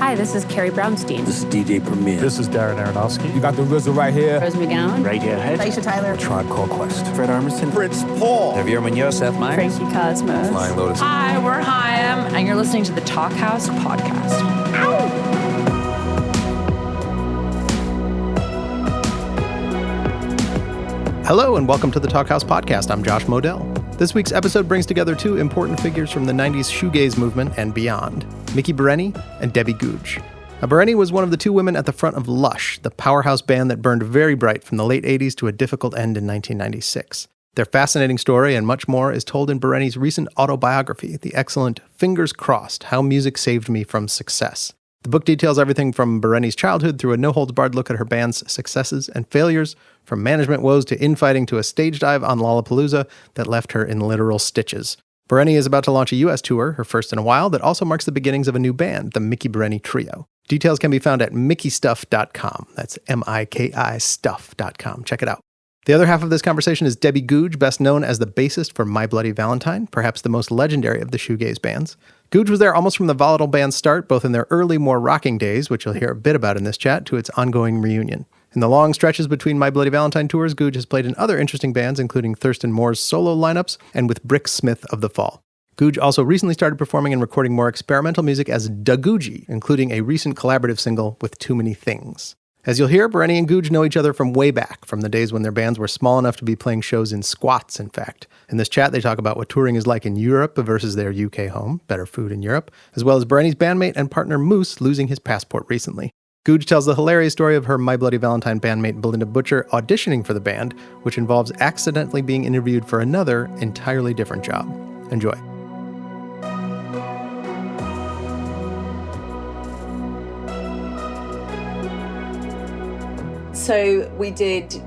Hi, this is Carrie Brownstein. This is DJ Premier. This is Darren Aronofsky. You got the RZA right here. Rose McGowan. Radiohead. Aisha Tyler. Tribe Called Quest. Fred Armisen. Fritz Paul. Javier Munoz. Seth Meyers. Frankie Cosmos. Flying Lotus. Hi, we're Chaim, and you're listening to the Talkhouse Podcast. Hello and welcome to the Talkhouse Podcast. I'm Josh Modell. This week's episode brings together two important figures from the 90s shoegaze movement and beyond, Miki Berenyi and Debbie Googe. Now, Berenyi was one of the two women at the front of Lush, the powerhouse band that burned very bright from the late 80s to a difficult end in 1996. Their fascinating story and much more is told in Berenyi's recent autobiography, the excellent Fingers Crossed, How Music Saved Me from Success. The book details everything from Berenyi's childhood through a no-holds-barred look at her band's successes and failures, from management woes to infighting to a stage dive on Lollapalooza that left her in literal stitches. Berenyi is about to launch a U.S. tour, her first in a while, that also marks the beginnings of a new band, the Miki Berenyi Trio. Details can be found at mikistuff.com. That's M-I-K-I stuff.com. Check it out. The other half of this conversation is Debbie Googe, best known as the bassist for My Bloody Valentine, perhaps the most legendary of the shoegaze bands. Googe was there almost from the Volatile band's start, both in their early, more rocking days, which you'll hear a bit about in this chat, to its ongoing reunion. In the long stretches between My Bloody Valentine tours, Googe has played in other interesting bands, including Thurston Moore's solo lineups and with Brix Smith of The Fall. Googe also recently started performing and recording more experimental music as Googie, including a recent collaborative single with Too Many Things. As you'll hear, Berenyi and Googe know each other from way back, from the days when their bands were small enough to be playing shows in squats, in fact. In this chat, they talk about what touring is like in Europe versus their UK home, better food in Europe, as well as Berenyi's bandmate and partner Moose losing his passport recently. Googe tells the hilarious story of her My Bloody Valentine bandmate Bilinda Butcher auditioning for the band, which involves accidentally being interviewed for another, entirely different job. Enjoy. So we did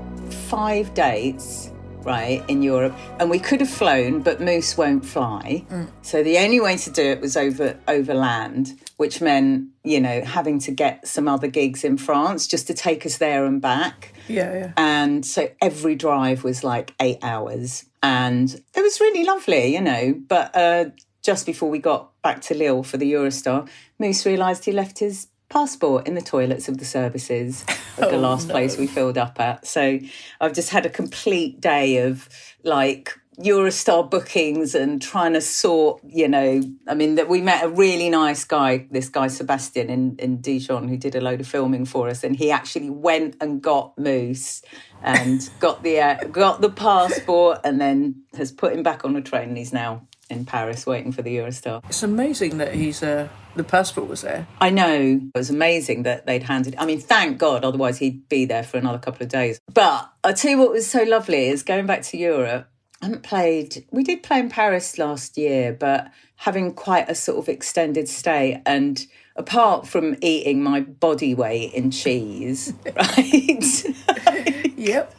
5 dates, right, in Europe, and we could have flown, but Moose won't fly. So the only way to do it was over land, which meant, you know, having to get some other gigs in France just to take us there and back. Yeah. And so every drive was like 8 hours, and it was really lovely, you know. But just before we got back to Lille for the Eurostar, Moose realised he left his passport in the toilets of the services of the last place we filled up at. So I've just had a complete day of like Eurostar bookings and trying to sort, you know, I mean, that we met a really nice guy, this guy Sebastian in Dijon, who did a load of filming for us, and he actually went and got Moose and got the passport and then has put him back on a train, and he's now in Paris waiting for the Eurostar. It's amazing that the passport was there. I know. It was amazing that they'd handed... I mean, thank God, otherwise he'd be there for another couple of days. But I'll tell you what was so lovely is going back to Europe, we did play in Paris last year, but having quite a sort of extended stay, and apart from eating my body weight in cheese, right? Yep.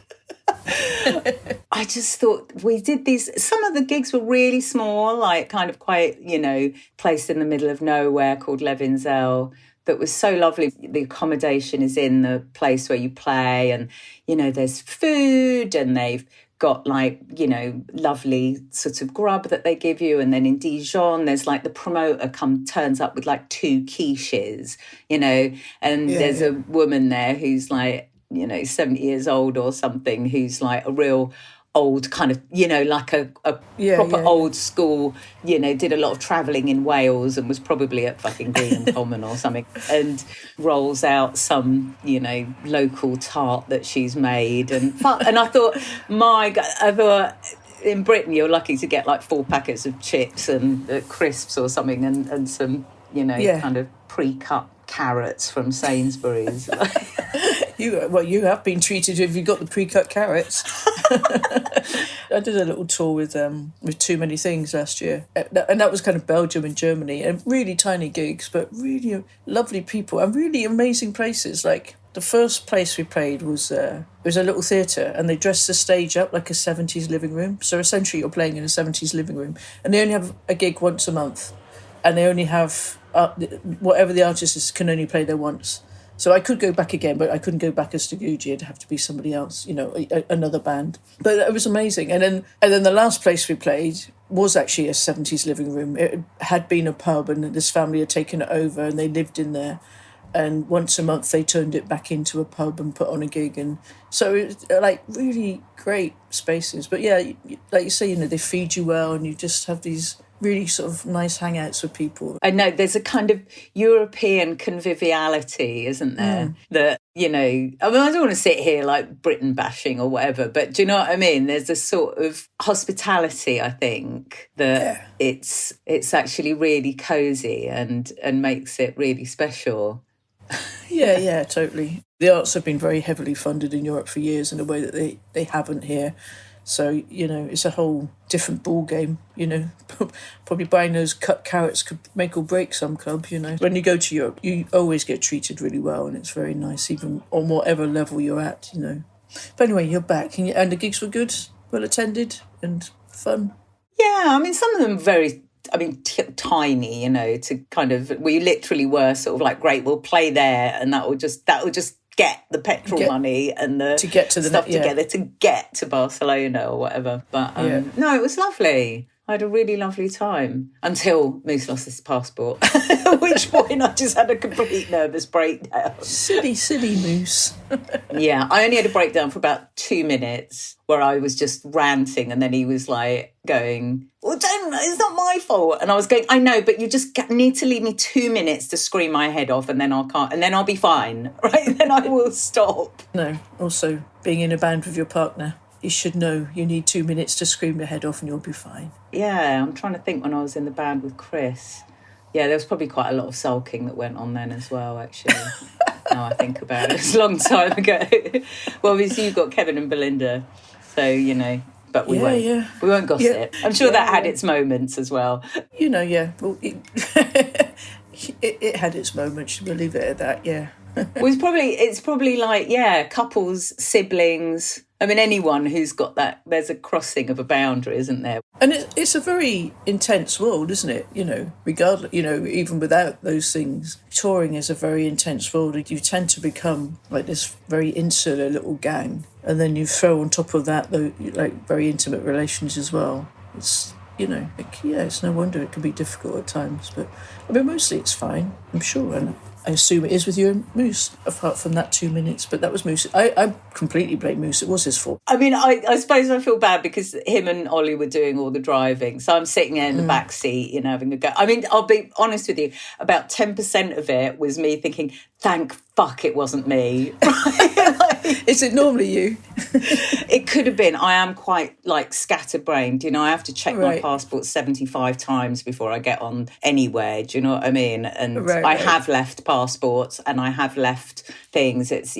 I just thought we did these, some of the gigs were really small, like kind of quite, you know, placed in the middle of nowhere, called Levinzel, that was so lovely. The accommodation is in the place where you play, and, you know, there's food, and they've got like, you know, lovely sort of grub that they give you. And then in Dijon, there's like the promoter turns up with like 2 quiches, you know, and there's a woman there who's like, you know, 70 years old or something, who's like a real old kind of, you know, like a proper old school, you know, did a lot of travelling in Wales and was probably at fucking Green and Common or something, and rolls out some, you know, local tart that she's made. And I thought, my God, in Britain you're lucky to get like 4 packets of chips and crisps or something, and some, you know, kind of pre-cut carrots from Sainsbury's. You have been treated if you got the pre-cut carrots. I did a little tour with Too Many Things last year, and that was kind of Belgium and Germany, and really tiny gigs, but really lovely people and really amazing places. Like the first place we played was it was a little theatre, and they dressed the stage up like a 70s living room. So essentially, you're playing in a 70s living room, and they only have a gig once a month, and they only have whatever the artist is can only play there once. So I could go back again, but I couldn't go back as Googie. It'd have to be somebody else, you know, another band. But it was amazing. And then the last place we played was actually a 70s living room. It had been a pub and this family had taken it over and they lived in there. And once a month they turned it back into a pub and put on a gig. And so it's like really great spaces. But yeah, like you say, they feed you well and you just have these really sort of nice hangouts with people. I know there's a kind of European conviviality, isn't there? That, I don't want to sit here like Britain bashing or whatever, but do you know what I mean? There's a sort of hospitality, I think, that it's actually really cosy and makes it really special. Yeah, totally. The arts have been very heavily funded in Europe for years in a way that they haven't here. So, it's a whole different ball game, Probably buying those cut carrots could make or break some club, When you go to Europe, you always get treated really well and it's very nice, even on whatever level you're at, But anyway, you're back and the gigs were good, well attended and fun. Yeah, I mean, some of them very... tiny, to kind of... We literally were sort of like, great, we'll play there and that will just get the petrol money and the to get to the stuff together to get to Barcelona or whatever. But no, it was lovely. I had a really lovely time until Moose lost his passport, at which point I just had a complete nervous breakdown. Silly Moose. Yeah, I only had a breakdown for about 2 minutes where I was just ranting and then he was like going, well, it's not my fault. And I was going, I know, but you just need to leave me 2 minutes to scream my head off and then I'll be fine, right? Then I will stop. No, also being in a band with your partner, you should know you need 2 minutes to scream your head off and you'll be fine. Yeah, I'm trying to think when I was in the band with Chris. Yeah, there was probably quite a lot of sulking that went on then as well, actually. Now I think about it. It's a long time ago. Well, obviously you've got Kevin and Belinda, so, but we won't gossip. Yeah. I'm sure that had its moments as well. Well, it had its moments, we'll leave it at that, yeah. Well, it's probably like, couples, siblings. I mean, anyone who's got that, there's a crossing of a boundary, isn't there? And it's a very intense world, isn't it? Regardless, even without those things, touring is a very intense world. You tend to become like this very insular little gang. And then you throw on top of that, like very intimate relations as well. It's, it's no wonder it can be difficult at times. But, mostly it's fine, I'm sure. And I assume it is with you and Moose, apart from that 2 minutes. But that was Moose. I completely blame Moose. It was his fault. I mean, I suppose I feel bad because him and Ollie were doing all the driving. So I'm sitting there in the back seat, having a go. I mean, I'll be honest with you, about 10% of it was me thinking, thank fuck it wasn't me. Is it normally you? It could have been. I am quite scatterbrained. I have to check my passport 75 times before I get on anywhere. Do you know what I mean? And I have left passports and I have left things. It's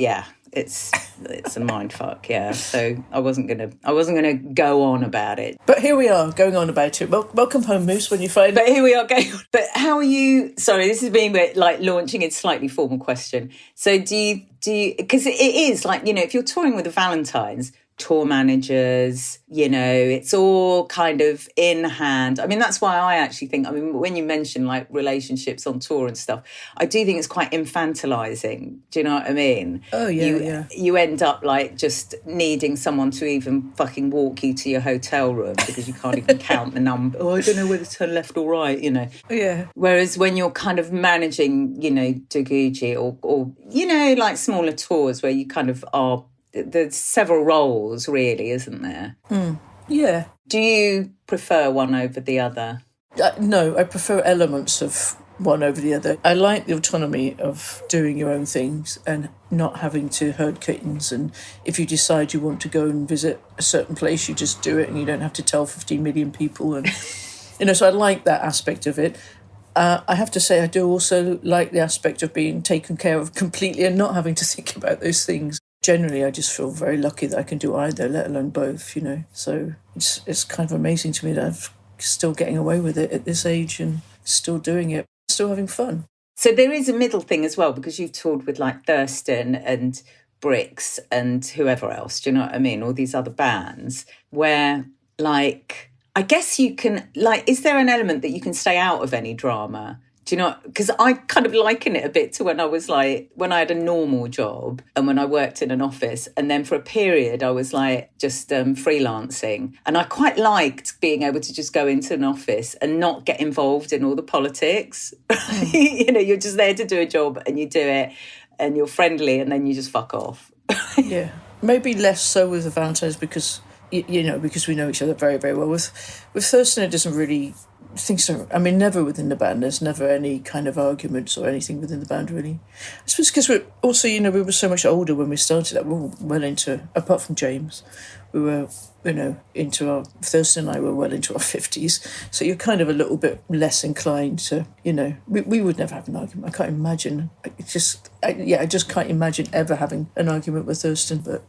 a mind fuck, yeah. So I wasn't gonna go on about it. But here we are going on about it. Welcome home, Moose, when you find. But here we are going. But how are you? Sorry, this is being like launching a slightly formal question. So do you? Because it is if you're touring with the Valentines, tour managers, it's all kind of in hand. I mean, that's why I actually think, when you mention relationships on tour and stuff, I do think it's quite infantilizing. Do you know what I mean? Oh, yeah, You end up just needing someone to even fucking walk you to your hotel room because you can't even count the number. Oh, I don't know whether to turn left or right, Yeah. Whereas when you're kind of managing, Googie or smaller tours where you kind of are, there's several roles, really, isn't there? Yeah. Do you prefer one over the other? No, I prefer elements of one over the other. I like the autonomy of doing your own things and not having to herd kittens. And if you decide you want to go and visit a certain place, you just do it and you don't have to tell 15 million people. And so I like that aspect of it. I have to say I do also like the aspect of being taken care of completely and not having to think about those things. Generally, I just feel very lucky that I can do either, let alone both, So it's kind of amazing to me that I'm still getting away with it at this age and still doing it, still having fun. So there is a middle thing as well, because you've toured with Thurston and Brix and whoever else, do you know what I mean? All these other bands where, I guess you can, is there an element that you can stay out of any drama Do you know? Because I kind of liken it a bit to when I was like, when I had a normal job and when I worked in an office. And then for a period, I was like just freelancing. And I quite liked being able to just go into an office and not get involved in all the politics. You know, you're just there to do a job and you do it and you're friendly and then you just fuck off. Yeah. Maybe less so with the Valentines because, you know, because we know each other very, very well. With Thurston, it doesn't really... Things are, I mean, never within the band. There's never any kind of arguments or anything within the band, really. I suppose because we're also, you know, we were so much older when we started that. We were well into, apart from James, we were, you know, into our, Thurston and I were well into our 50s. So you're kind of a little bit less inclined to, you know, we would never have an argument. I can't imagine, I just can't imagine ever having an argument with Thurston. But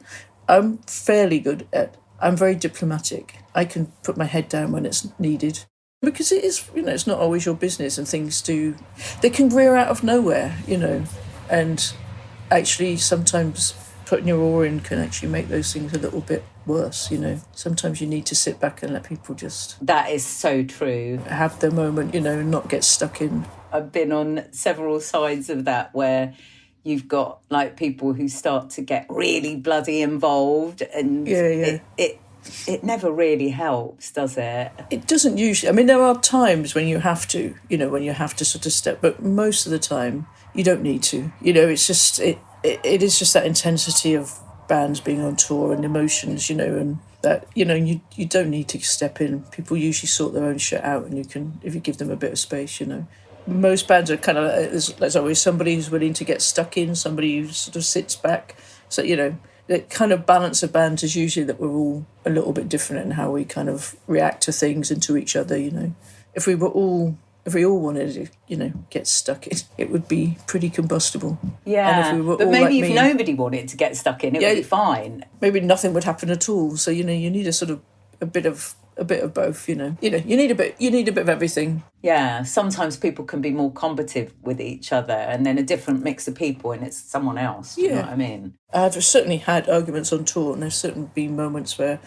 I'm fairly good at, I'm very diplomatic. I can put my head down when it's needed. Because it is, you know, it's not always your business and things they can rear out of nowhere, you know, and actually sometimes putting your oar in can actually make those things a little bit worse, you know. Sometimes you need to sit back and let people just... That is so true. Have their moment, you know, and not get stuck in. I've been on several sides of that where you've got, like, people who start to get really bloody involved and it never really helps, does it? It doesn't usually. I mean, there are times when you have to, you know, when you have to sort of step, but most of the time you don't need to. You know, it's just, it is just that intensity of bands being on tour and emotions, you know, and that, you know, you don't need to step in. People usually sort their own shit out and you can, if you give them a bit of space, you know. Most bands are kind of, there's always somebody who's willing to get stuck in, somebody who sort of sits back. So, you know, the kind of balance of bands is usually that we're all a little bit different in how we kind of react to things and to each other, you know. If we all wanted to, you know, get stuck in, it would be pretty combustible. Yeah, and if we were but all maybe like if nobody wanted to get stuck in, it would be fine. Maybe nothing would happen at all. So, you know, you need a sort of a bit of both, you know. You know, you need a bit of everything. Yeah, sometimes people can be more combative with each other and then a different mix of people and it's someone else. Do you know what I mean? I've certainly had arguments on tour and there's certainly been moments where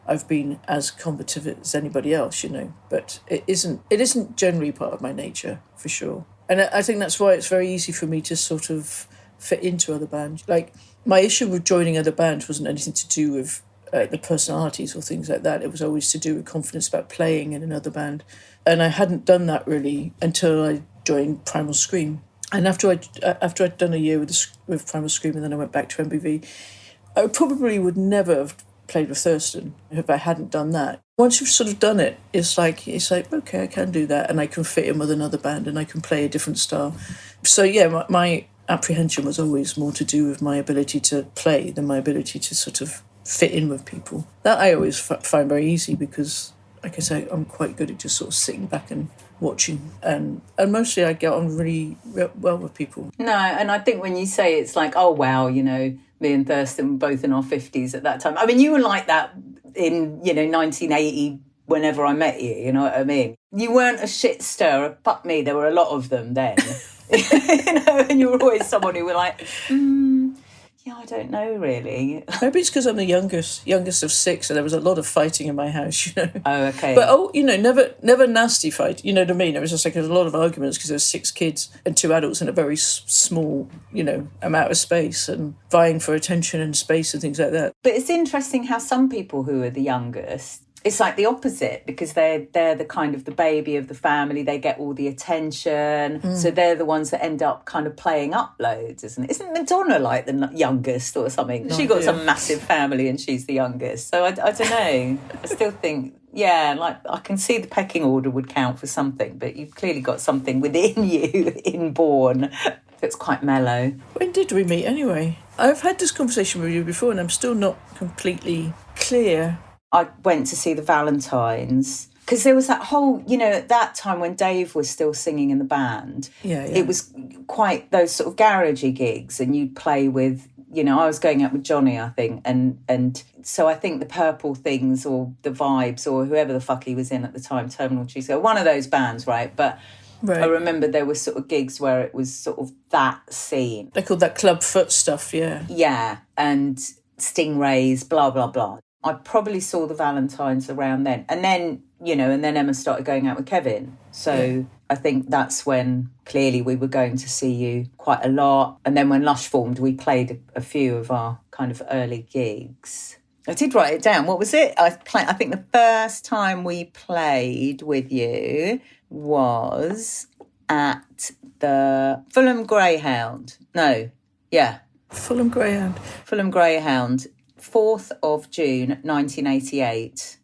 I've been as combative as anybody else, you know. But it isn't generally part of my nature, for sure. And I think that's why it's very easy for me to sort of fit into other bands. Like, my issue with joining other bands wasn't anything to do with the personalities or things like that. It was always to do with confidence about playing in another band. And I hadn't done that really until I joined Primal Scream. And after I'd done a year with Primal Scream and then I went back to MBV, I probably would never have played with Thurston if I hadn't done that. Once you've sort of done it, it's like, okay, I can do that and I can fit in with another band and I can play a different style. So yeah, my apprehension was always more to do with my ability to play than my ability to sort of fit in with people. That I always find very easy because, like I say, I'm quite good at just sort of sitting back and watching, and mostly I get on really well with people. No, and I think when you say it's like, oh wow, you know, me and Thurston were both in our 50s at that time. I mean, you were like that in, you know, 1980 whenever I met you, you know what I mean? You weren't a shit stirrer. Fuck me, there were a lot of them then. You know, and you were always someone who were like, yeah, I don't know, really. Maybe it's because I'm the youngest of six, and there was a lot of fighting in my house, you know. Oh, okay. But, you know, never nasty fight, you know what I mean? It was just like there was a lot of arguments because there was 6 kids and 2 adults in a very small, you know, amount of space and vying for attention and space and things like that. But it's interesting how some people who are the youngest, it's like the opposite because they're the kind of the baby of the family. They get all the attention. So they're the ones that end up kind of playing up loads, isn't it? Isn't Madonna like the youngest or something? She got some massive family and she's the youngest. So I don't know. I still think, yeah, like I can see the pecking order would count for something, but you've clearly got something within you inborn that's quite mellow. When did we meet anyway? I've had this conversation with you before and I'm still not completely clear. I went to see the Valentines because there was that whole, you know, at that time when Dave was still singing in the band, it was quite those sort of garagey gigs and you'd play with, you know, I was going out with Johnny, I think, and so I think the Purple Things or the Vibes or whoever the fuck he was in at the time, Terminal Tuesday, one of those bands, right? But I remember there were sort of gigs where it was sort of that scene. They called that Club Foot stuff, yeah. Yeah, and Stingrays, blah, blah, blah. I probably saw the Valentines around then. And then, you know, and then Emma started going out with Kevin. So I think that's when clearly we were going to see you quite a lot. And then when Lush formed, we played a few of our kind of early gigs. I did write it down. What was it? I think the first time we played with you was at the Fulham Greyhound. Fulham Greyhound. Fulham Greyhound, 4th of June, 1988.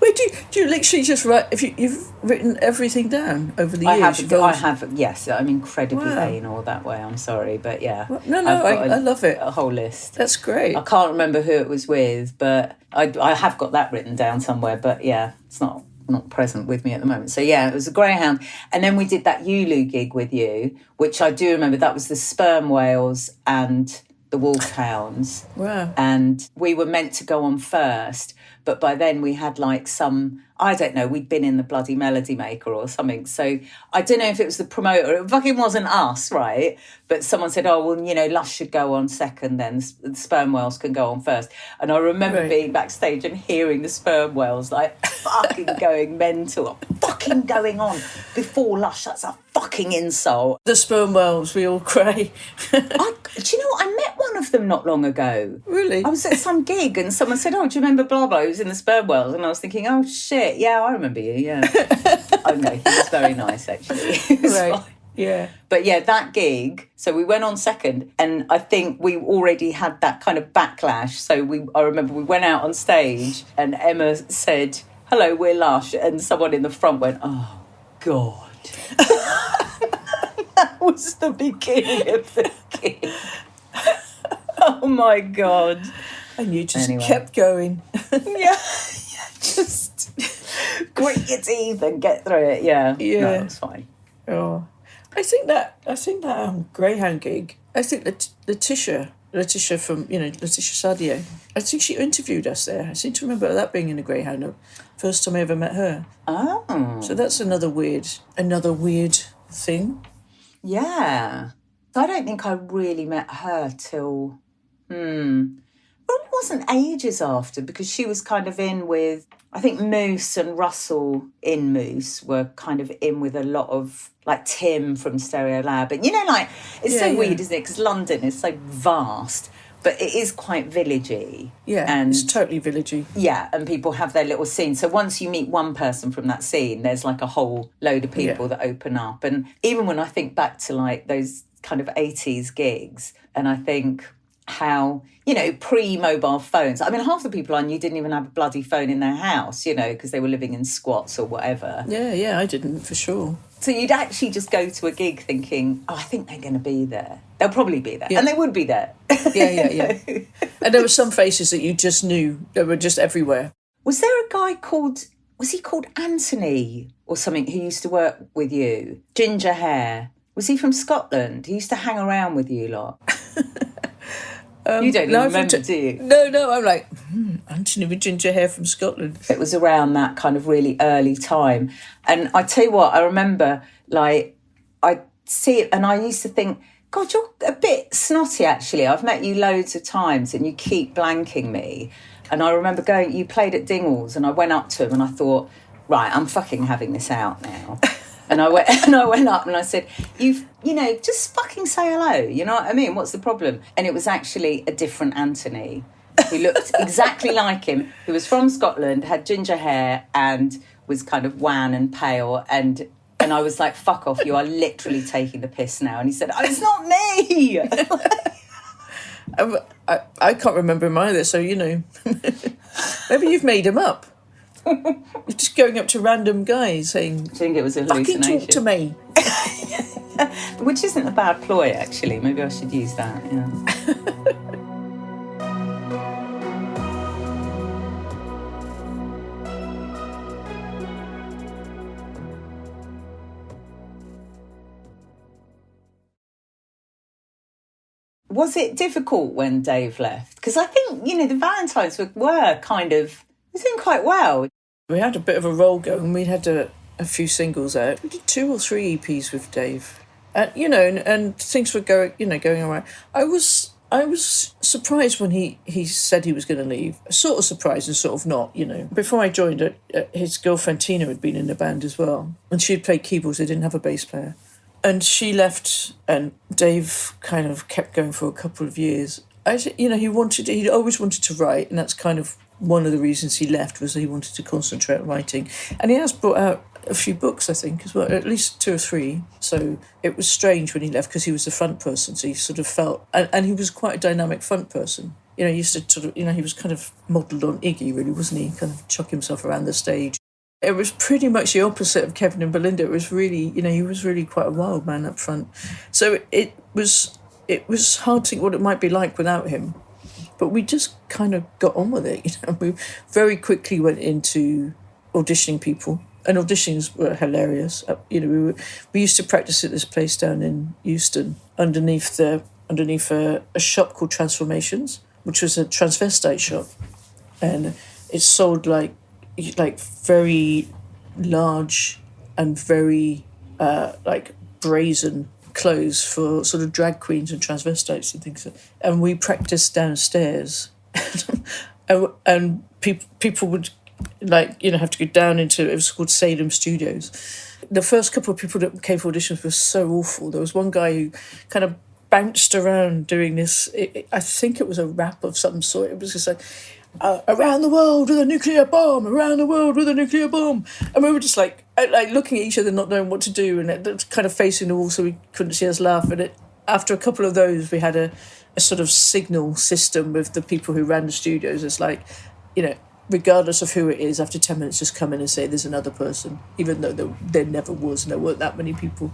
Wait, do you literally just write? If you've written everything down over the years? I have. Yes, I'm incredibly anal that way. I'm sorry, but yeah. Well, I love it. A whole list. That's great. I can't remember who it was with, but I have got that written down somewhere. But yeah, it's not present with me at the moment. So yeah, it was a Greyhound, and then we did that Ulu gig with you, which I do remember. That was the Sperm Whales and the Wolfhounds. Wow. And we were meant to go on first, but by then we had like some, I don't know, we'd been in the bloody Melody Maker or something. So I don't know if it was the promoter. It fucking wasn't us, right? But someone said, oh, well, you know, Lush should go on second, then the Sperm Whales can go on first. And I remember being backstage and hearing the Sperm Whales like fucking going mental, fucking going on before Lush. That's a fucking insult. The Sperm Whales, we all cry. Do you know what? I met one of them not long ago. Really? I was at some gig and someone said, oh, do you remember blah, blah? He was in the Sperm Whales. And I was thinking, oh, shit, yeah, I remember you, yeah. Oh, no, he was very nice, actually. He was fine. Yeah. But yeah, that gig, so we went on second, and I think we already had that kind of backlash. So I remember we went out on stage and Emma said, hello, we're Lush. And someone in the front went, oh, God. That was the beginning of the gig. Oh, my God. And you just kept going. Yeah, just grit your teeth and get through it. Yeah, no, it's fine. Oh, I think that Greyhound gig. I think that Letitia from Letitia Sadio. I think she interviewed us there. I seem to remember that being in a Greyhound. First time I ever met her. Oh, so that's another weird thing. Yeah, I don't think I really met her till. Well, it wasn't ages after, because she was kind of in with, I think Moose and Russell in Moose were kind of in with a lot of, like Tim from Stereo Lab. And, you know, like, it's so weird, isn't it? Because London is so vast, but it is quite villagey. Yeah, and it's totally villagey. Yeah, and people have their little scene. So once you meet one person from that scene, there's like a whole load of people that open up. And even when I think back to, like, those kind of 80s gigs, and I think how, you know, pre-mobile phones. I mean, half the people I knew didn't even have a bloody phone in their house, you know, because they were living in squats or whatever. Yeah, I didn't, for sure. So you'd actually just go to a gig thinking, oh, I think they're going to be there. They'll probably be there. Yeah. And they would be there. Yeah. And there were some faces that you just knew. They were just everywhere. Was there a guy was he called Anthony or something, who used to work with you? Ginger hair. Was he from Scotland? He used to hang around with you lot. You don't even remember, do you? No, I'm like, Anthony with ginger hair from Scotland. It was around that kind of really early time. And I tell you what, I remember, like, I'd see it and I used to think, God, you're a bit snotty, actually. I've met you loads of times and you keep blanking me. And I remember you played at Dingwalls, and I went up to him and I thought, right, I'm fucking having this out now. And I went up and I said, you know, just fucking say hello. You know what I mean? What's the problem? And it was actually a different Anthony, who looked exactly like him, who was from Scotland, had ginger hair and was kind of wan and pale. And I was like, fuck off, you are literally taking the piss now. And he said, oh, it's not me. I can't remember him either, so, you know, maybe you've made him up. You're just going up to random guys saying, I think it was a hallucination. Fucking talk to me. Which isn't a bad ploy, actually. Maybe I should use that, yeah. Was it difficult when Dave left? Because I think, you know, the Valentines were kind of, they doing quite well. We had a bit of a roll going. We had a few singles out. We did 2 or 3 EPs with Dave. And, you know, and things were going all right. I was I was surprised when he said he was going to leave. Sort of surprised and sort of not, you know. Before I joined, his girlfriend Tina had been in the band as well. And she had played keyboards, they didn't have a bass player. And she left and Dave kind of kept going for a couple of years. He'd always wanted to write, and that's kind of one of the reasons he left, was that he wanted to concentrate on writing. And he has brought out a few books, I think, as well, at least 2 or 3. So it was strange when he left because he was the front person. So he sort of felt, and he was quite a dynamic front person. You know, he used to sort of, he was kind of modelled on Iggy, really, wasn't he? Kind of chuck himself around the stage. It was pretty much the opposite of Kevin and Bilinda. It was really, he was really quite a wild man up front. So it was hard to think what it might be like without him. But we just kind of got on with it. We very quickly went into auditioning people. And auditions were hilarious. We used to practice at this place down in Euston underneath a shop called Transformations, which was a transvestite shop, and it sold like very large and very brazen clothes for sort of drag queens and transvestites and things. And we practiced downstairs, and people would have to go down into, it was called Salem Studios. The first couple of people that came for auditions were so awful. There was one guy who kind of bounced around doing this. I think it was a rap of some sort. It was just like, around the world with a nuclear bomb, around the world with a nuclear bomb. And we were just like looking at each other, not knowing what to do, and kind of facing the wall so we couldn't see us laugh. And after a couple of those, we had a sort of signal system with the people who ran the studios. It's like, regardless of who it is, after 10 minutes, just come in and say there's another person, even though there never was, and there weren't that many people.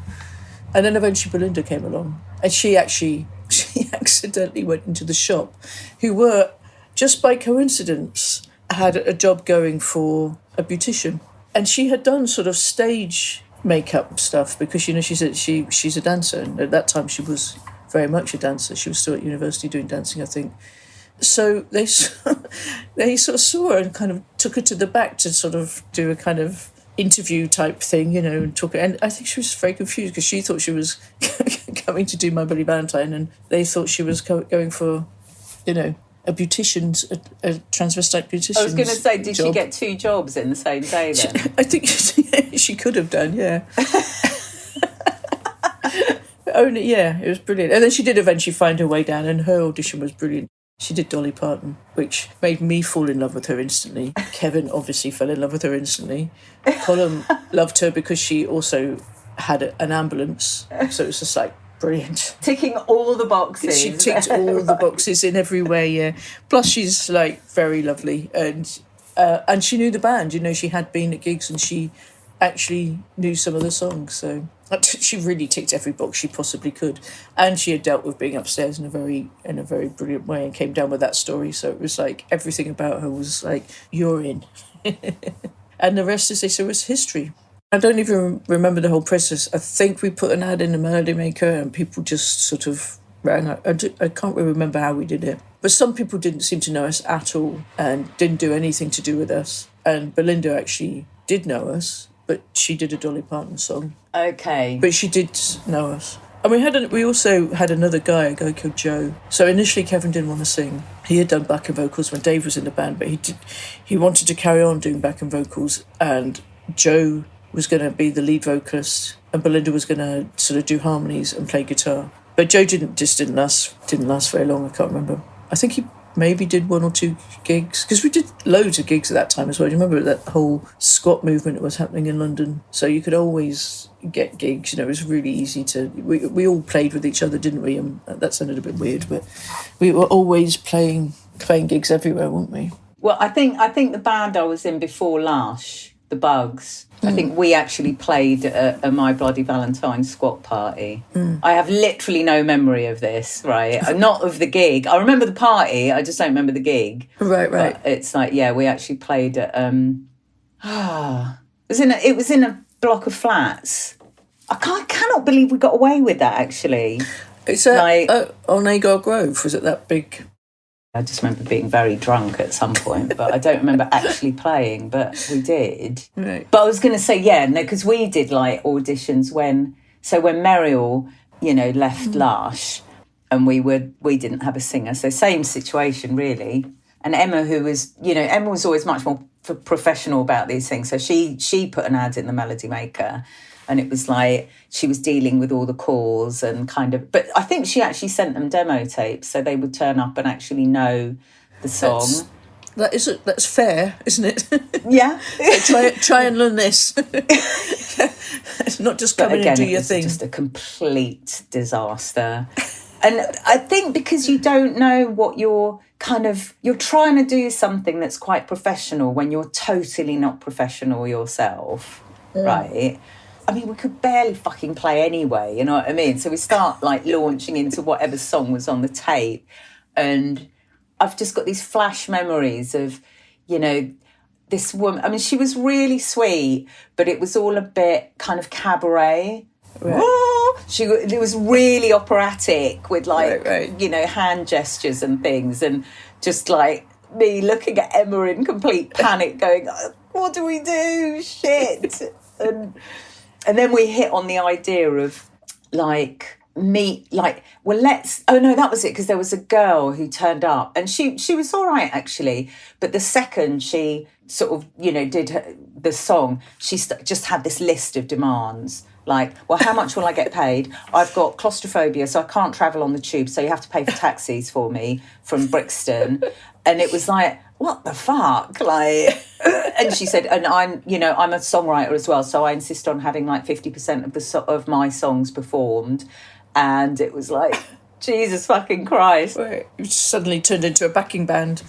And then eventually Belinda came along, and she accidentally went into the shop, who were, just by coincidence, had a job going for a beautician. And she had done sort of stage makeup stuff because, she's a dancer, and at that time she was very much a dancer. She was still at university doing dancing, I think. So they sort of saw her and kind of took her to the back to sort of do a kind of interview type thing, and talk. And I think she was very confused because she thought she was coming to do My Bloody Valentine, and they thought she was going for, a beautician's, a transvestite beautician's. I was going to say, did job. She get 2 jobs in the same day then? I think she could have done, yeah. It was brilliant. And then she did eventually find her way down, and her audition was brilliant. She did Dolly Parton, which made me fall in love with her instantly. Kevin obviously fell in love with her instantly. Colin loved her because she also had an ambulance. So it was just like, brilliant. Ticking all the boxes. She ticked all the boxes in every way, yeah. Plus she's very lovely. And she knew the band, she had been at gigs and she actually knew some of the songs. So she really ticked every box she possibly could, and she had dealt with being upstairs in a very brilliant way and came down with that story. So it was like everything about her was like, you're in. And the rest, as they say, was history. I don't even remember the whole process. I think we put an ad in the Melody Maker and people just sort of rang. I can't really remember how we did it, but some people didn't seem to know us at all and didn't do anything to do with us. And Belinda actually did know us, but she did a Dolly Parton song. Okay. But she did know us. And we also had another guy, a guy called Joe. So initially Kevin didn't want to sing. He had done backing vocals when Dave was in the band, but he wanted to carry on doing backing vocals, and Joe was going to be the lead vocalist and Belinda was going to sort of do harmonies and play guitar. But Joe didn't last very long. I can't remember. I think he maybe did 1 or 2 gigs, because we did loads of gigs at that time as well. Do you remember that whole squat movement that was happening in London? So you could always get gigs. It was really easy to. We all played with each other, didn't we? And that sounded a bit weird, but we were always playing gigs everywhere, weren't we? Well, I think the band I was in before Lush, the Bugs, I think we actually played a My Bloody Valentine squat party. I have literally no memory of this, right? Not of the gig. I remember the party, I just don't remember the gig. Right. But it's like, yeah, we actually played at it was in a block of flats. I cannot believe we got away with that, actually. It's on Agar Grove, was it that big? I just remember being very drunk at some point, but I don't remember actually playing, but we did. Right. But I was going to say, because we did like auditions when Muriel, left Lush, and we didn't have a singer. So same situation, really. And Emma, who was, Emma was always much more professional about these things. So she put an ad in the Melody Maker, and it was like she was dealing with all the calls and kind of... But I think she actually sent them demo tapes, so they would turn up and actually know the song. That's fair, isn't it? Yeah. try and learn this. It's not just come in and do your thing. Just a complete disaster. And I think because you don't know what you're trying to do something that's quite professional when you're totally not professional yourself, right? I mean, we could barely fucking play anyway, you know what I mean? So we start like launching into whatever song was on the tape, and I've just got these flash memories of, this woman. I mean, she was really sweet, but it was all a bit kind of cabaret. Right. It was really operatic with hand gestures and things, and just like me looking at Emma in complete panic going, what do we do? Shit. and then we hit on the idea of that was it, because there was a girl who turned up, and she was all right actually, but the second she sort of did the song, she just had this list of demands. Like, well, how much will I get paid? I've got claustrophobia, so I can't travel on the tube, so you have to pay for taxis for me from Brixton. And it was like, what the fuck? Like, and she said, and I'm a songwriter as well, so I insist on having like 50% of my songs performed. And it was like, Jesus fucking Christ. Right. You suddenly turned into a backing band.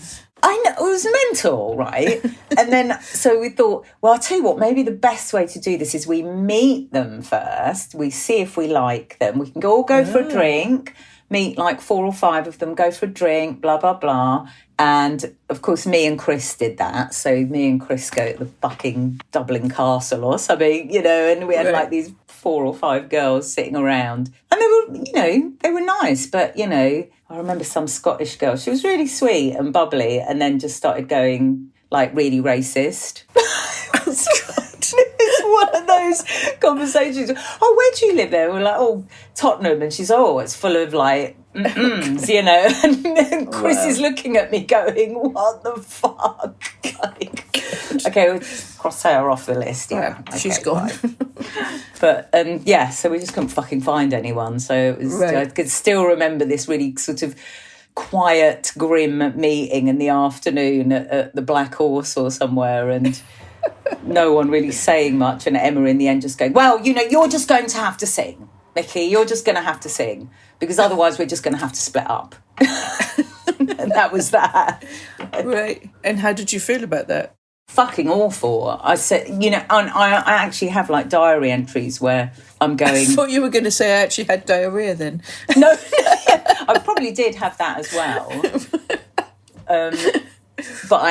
I know, it was mental, right? And then, so we thought, well, I'll tell you what, maybe the best way to do this is we meet them first. We see if we like them. We can all go for a drink, meet like 4 or 5 of them, go for a drink, blah, blah, blah. And, of course, me and Chris did that. So me and Chris go to the fucking Dublin Castle or something, and we had like these 4 or 5 girls sitting around. And they were nice, but, I remember some Scottish girl. She was really sweet and bubbly, and then just started going, like, really racist. It's one of those conversations. Oh, where do you live there? We're like, oh, Tottenham. And she's, it's full of, like, mm-ms, And Chris is looking at me going, what the fuck? Okay, we'll cross her off the list. Yeah, okay, she's gone. But, so we just couldn't fucking find anyone. So it was, I could still remember this really sort of quiet, grim meeting in the afternoon at the Black Horse or somewhere, and no one really saying much, and Emma in the end just going, well, you're just going to have to sing, Miki, you're just going to have to sing, because otherwise we're just going to have to split up. And that was that. Right. And how did you feel about that? Fucking awful. I said, I actually have like diary entries where I'm going... I thought you were going to say I actually had diarrhea then. No, I probably did have that as well. But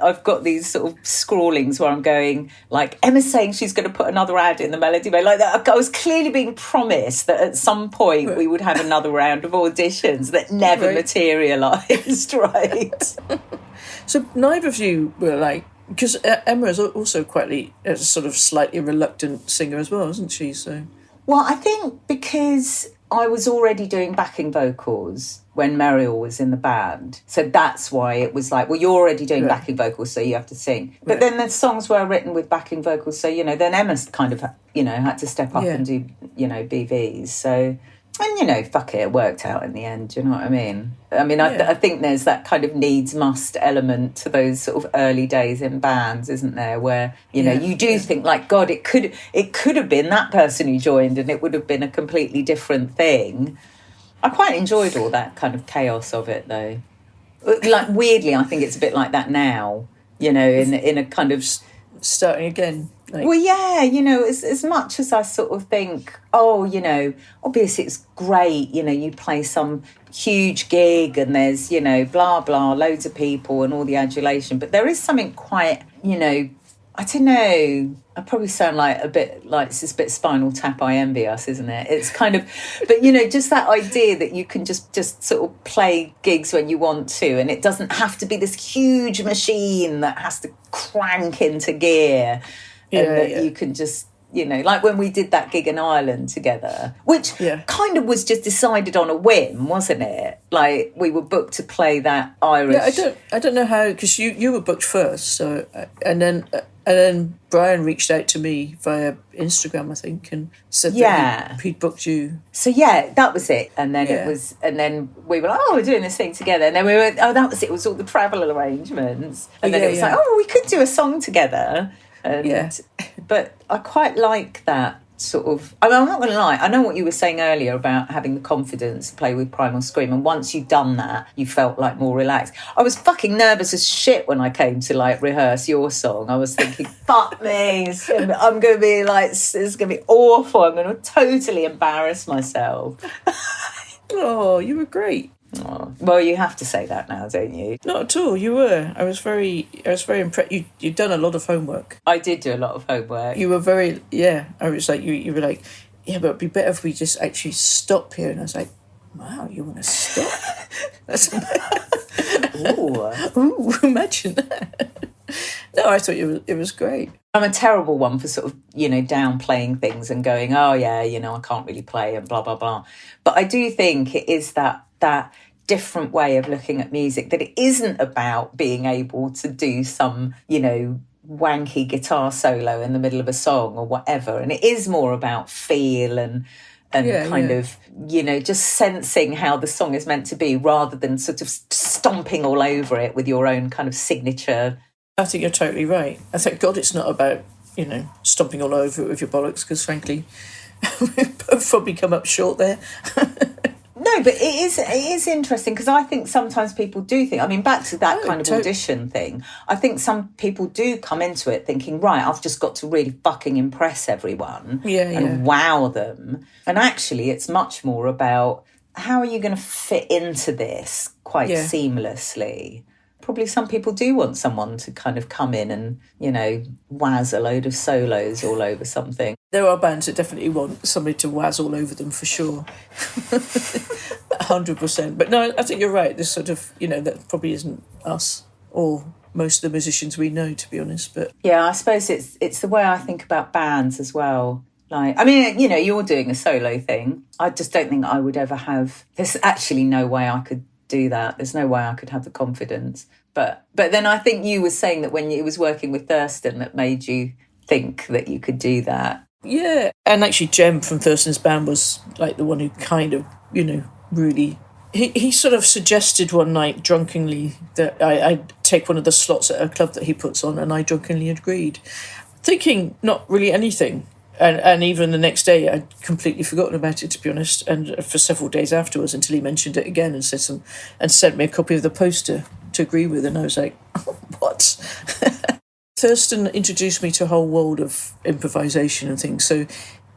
I've got these sort of scrawlings where I'm going, like, Emma's saying she's going to put another ad in the Melody Maker. Like that, I was clearly being promised that at some point we would have another round of auditions that never materialised, right? So neither of you were like... Because Emma is also quite a sort of slightly reluctant singer as well, isn't she? So, well, I think because I was already doing backing vocals when Muriel was in the band, so that's why it was like, well, you're already doing backing vocals, so you have to sing. But then the songs were written with backing vocals, so then Emma's kind of had to step up and do BVs. So. And, fuck it worked out in the end, do you know what I mean? I think there's that kind of needs-must element to those sort of early days in bands, isn't there? Where, you do think, like, God, it could have been that person who joined and it would have been a completely different thing. I quite enjoyed all that kind of chaos of it, though. Like, weirdly, I think it's a bit like that now, in a kind of... Starting again. Like... Well, yeah, as much as I sort of think, obviously it's great, you play some huge gig and there's, blah, blah, loads of people and all the adulation. But there is something quite, I don't know, I probably sound like a bit like it's a bit Spinal Tap, I envy us, isn't it? It's kind of, but just that idea that you can just sort of play gigs when you want to, and it doesn't have to be this huge machine that has to crank into gear, and that you can just you know, like when we did that gig in Ireland together, which kind of was just decided on a whim, wasn't it? Like we were booked to play that Irish. Yeah, I don't know how, because you were booked first, so and then Brian reached out to me via Instagram, I think, and said that he'd booked you. So that was it. And then it was, and then we were like, oh, we're doing this thing together. And then we were, oh, that was it. It was all the travel arrangements. And then it was like, oh, we could do a song together. And, but I quite like that sort of, I mean, I'm not going to lie, I know what you were saying earlier about having the confidence to play with Primal Scream, and once you've done that you felt like more relaxed. I was fucking nervous as shit when I came to like rehearse your song. I was thinking, fuck me, I'm going to be like, it's going to be awful, I'm going to totally embarrass myself. Oh, you were great. Oh, well, you have to say that now, don't you? Not at all. You were. I was very impressed. You'd done a lot of homework. I did do a lot of homework. You were very, I was like, you were like, yeah, but it'd be better if we just actually stop here. And I was like, wow, you want to stop? That's Ooh, imagine that. No, I thought it was great. I'm a terrible one for sort of, you know, downplaying things and going, oh yeah, you know, I can't really play and blah, blah, blah. But I do think it is that different way of looking at music, that it isn't about being able to do some, you know, wanky guitar solo in the middle of a song or whatever. And it is more about feel and kind of, you know, just sensing how the song is meant to be rather than sort of stomping all over it with your own kind of signature. I think you're totally right. I thank God it's not about, you know, stomping all over it with your bollocks, because frankly, we've both probably come up short there. No, but it is interesting, because I think sometimes people do think, I mean, back to that kind of audition thing, I think some people do come into it thinking, right, I've just got to really fucking impress everyone and wow them. And actually, it's much more about how are you going to fit into this quite seamlessly. Probably some people do want someone to kind of come in and, you know, wazz a load of solos all over something. There are bands that definitely want somebody to wazz all over them, for sure. 100%. But no, I think you're right. This sort of, you know, that probably isn't us or most of the musicians we know, to be honest. But yeah, I suppose it's the way I think about bands as well. Like, I mean, you know, you're doing a solo thing. I just don't think I would ever have... There's actually no way I could do that. There's no way I could have the confidence. But then I think you were saying that when you was working with Thurston, that made you think that you could do that. Yeah, and actually Jem from Thurston's band was like the one who kind of, you know, really... He sort of suggested one night drunkenly that I'd take one of the slots at a club that he puts on, and I drunkenly agreed, thinking not really anything. And even the next day, I'd completely forgotten about it, to be honest, and for several days afterwards, until he mentioned it again and sent me a copy of the poster to agree with, and I was like, what? Thurston introduced me to a whole world of improvisation and things, so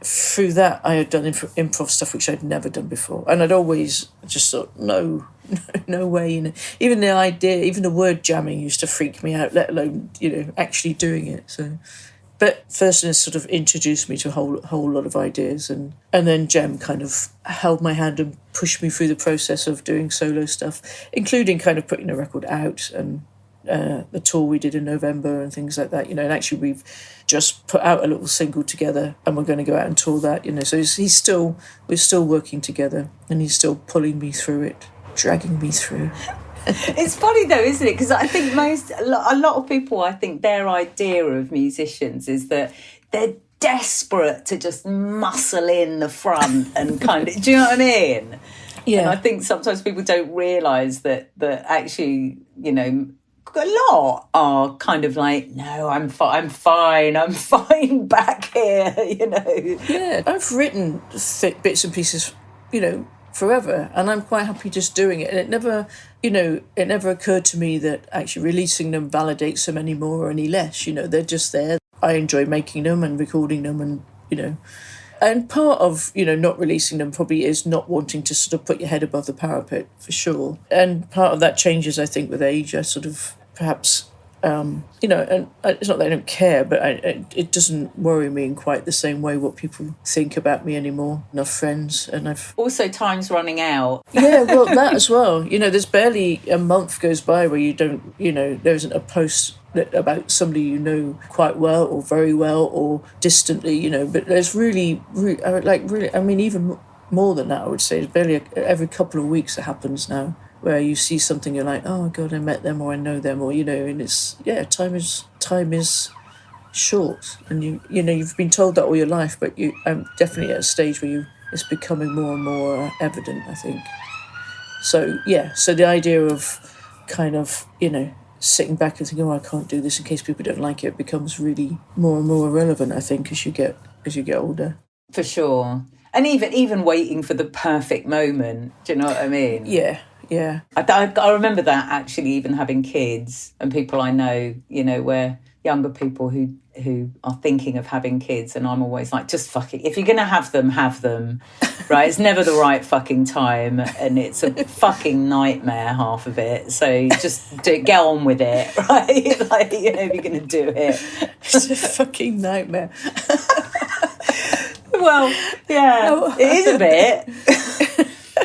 through that I had done improv stuff which I'd never done before, and I'd always just thought, no way, you know. Even the idea, even the word jamming used to freak me out, let alone, you know, actually doing it, so... But Thurston has sort of introduced me to a whole lot of ideas, and then Jem kind of held my hand and pushed me through the process of doing solo stuff, including kind of putting a record out and the tour we did in November and things like that, you know. And actually we've just put out a little single together, and we're going to go out and tour that, you know. So we're still working together, and he's still pulling me through it, dragging me through. It's funny though, isn't it? Because I think a lot of people, I think their idea of musicians is that they're desperate to just muscle in the front and kind of, do you know what I mean? Yeah. And I think sometimes people don't realise that actually, you know, a lot are kind of like, no, I'm fine back here, you know. Yeah, I've written bits and pieces, you know, forever, and I'm quite happy just doing it. And it never occurred to me that actually releasing them validates them any more or any less. You know, they're just there. I enjoy making them and recording them, and, you know, and part of, you know, not releasing them probably is not wanting to sort of put your head above the parapet, for sure. And part of that changes, I think, with age. I sort of perhaps you know, and it's not that I don't care, but it doesn't worry me in quite the same way what people think about me anymore. Enough friends, and I've... Also, time's running out. Yeah, well, that as well. You know, there's barely a month goes by where you don't, you know, there isn't a post about somebody you know quite well or very well or distantly, you know, but there's really, I mean, even more than that, I would say. It's barely every couple of weeks it happens now, where you see something, you're like, oh God, I met them or I know them, or, you know, and it's, yeah, time is short, and you know, you've been told that all your life, but I'm definitely at a stage where it's becoming more and more evident, I think. So, yeah, so the idea of kind of, you know, sitting back and thinking, oh, I can't do this in case people don't like it, becomes really more and more irrelevant, I think, as you get older. For sure. And even waiting for the perfect moment, do you know what I mean? Yeah. I remember that, actually, even having kids and people I know, you know, where younger people who are thinking of having kids, and I'm always like, just fuck it. If you're going to have them, right? It's never the right fucking time, and it's a fucking nightmare, half of it. So just get on with it, right? Like, you know, if you're going to do it. It's a fucking nightmare. Well, yeah, it is a bit.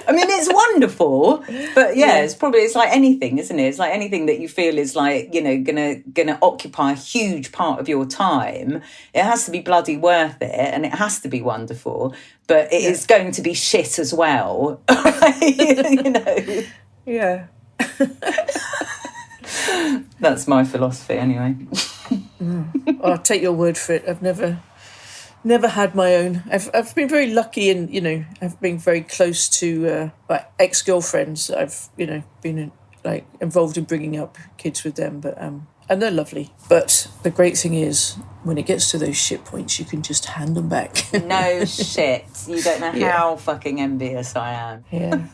I mean, it's wonderful, but yeah, it's like anything, isn't it? It's like anything that you feel is like, you know, gonna occupy a huge part of your time. It has to be bloody worth it, and it has to be wonderful, but it is going to be shit as well. You know. Yeah. That's my philosophy, anyway. I'll take your word for it. I've never had my own. I've been very lucky, and you know, I've been very close to my ex-girlfriends. I've, you know, been involved in bringing up kids with them, but and they're lovely. But the great thing is, when it gets to those shit points, you can just hand them back. No shit. You don't know how fucking envious I am. Yeah.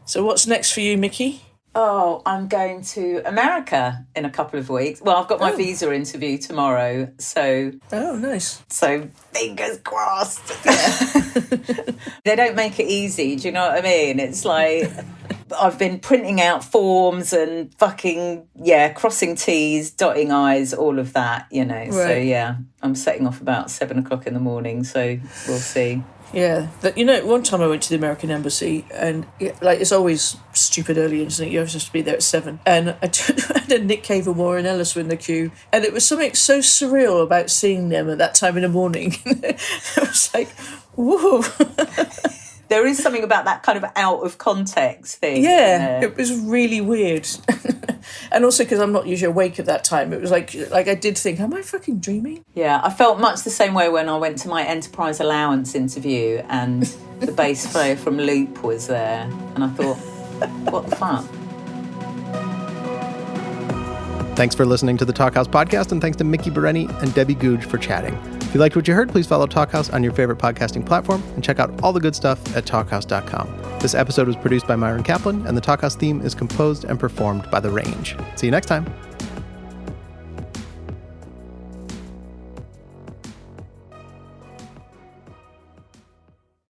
So what's next for you, Miki? Oh, I'm going to America in a couple of weeks. Well, I've got my visa interview tomorrow, so... Oh, nice. So, fingers crossed. They don't make it easy, do you know what I mean? It's like, I've been printing out forms and fucking, crossing T's, dotting I's, all of that, you know. Right. So, yeah, I'm setting off about 7 o'clock in the morning, so we'll see. Yeah, you know, one time I went to the American Embassy, and it's always stupid early, isn't it? You're supposed to be there at 7. And I had a Nick Cave and Warren Ellis were in the queue, and it was something so surreal about seeing them at that time in the morning. It was like, whoa. There is something about that kind of out of context thing. Yeah, it was really weird. And also because I'm not usually awake at that time, it was like I did think, am I fucking dreaming? Yeah, I felt much the same way when I went to my Enterprise Allowance interview and the bass player from Loop was there, and I thought, what the fuck? Thanks for listening to the Talkhouse Podcast, and thanks to Miki Berenyi and Debbie Googe for chatting. If you liked what you heard, please follow Talkhouse on your favorite podcasting platform and check out all the good stuff at talkhouse.com. This episode was produced by Myron Kaplan, and the Talkhouse theme is composed and performed by The Range. See you next time.